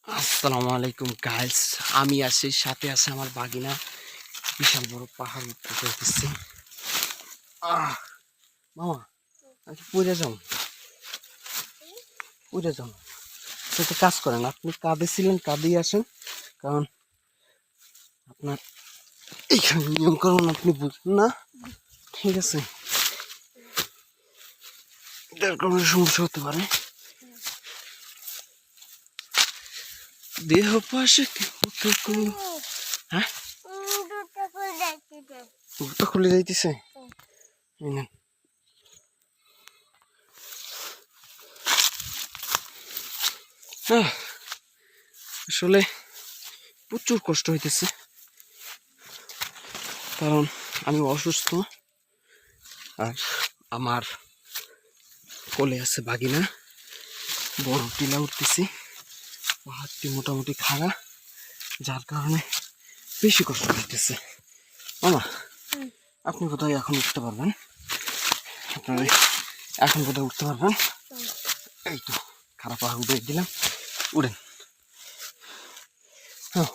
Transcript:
আসসালামু আলাইকুম গাইস, আমি আছি, সাথে আছে আমার বাগিনা। বিশাল বড় পাহাড় উঠতে চলতেছি। মামা আচ্ছা, পড়ে যাও পড়ে যাও। একটা কাজ করেন, আপনি কাঁধে ছিলেন, কাঁধেই আসেন, কারণ আপনার এইখানে নিয়ম কারণ আপনি বুঝবেন না। ঠিক আছে, এটার কারণে সমস্যা হতে পারে। দেহ পাশে হ্যাঁ, দুটো খুলে যাইতেছে। আসলে প্রচুর কষ্ট হইতেছে, কারণ আমি অসুস্থ আর আমার কোলে আছে বাগিনা। বড় টিলা উঠতেছি, পাহাড়টি মোটামুটি খাড়া, যার কারণে বেশি কষ্ট হইতেছে। মামা আপনি কোথায় এখন উঠতে পারবেন? আপনার এখন কোথায় উঠতে পারবেন? এই তো খারাপ পাহাড় উঠে দিলাম, উড়েন। হ্যাঁ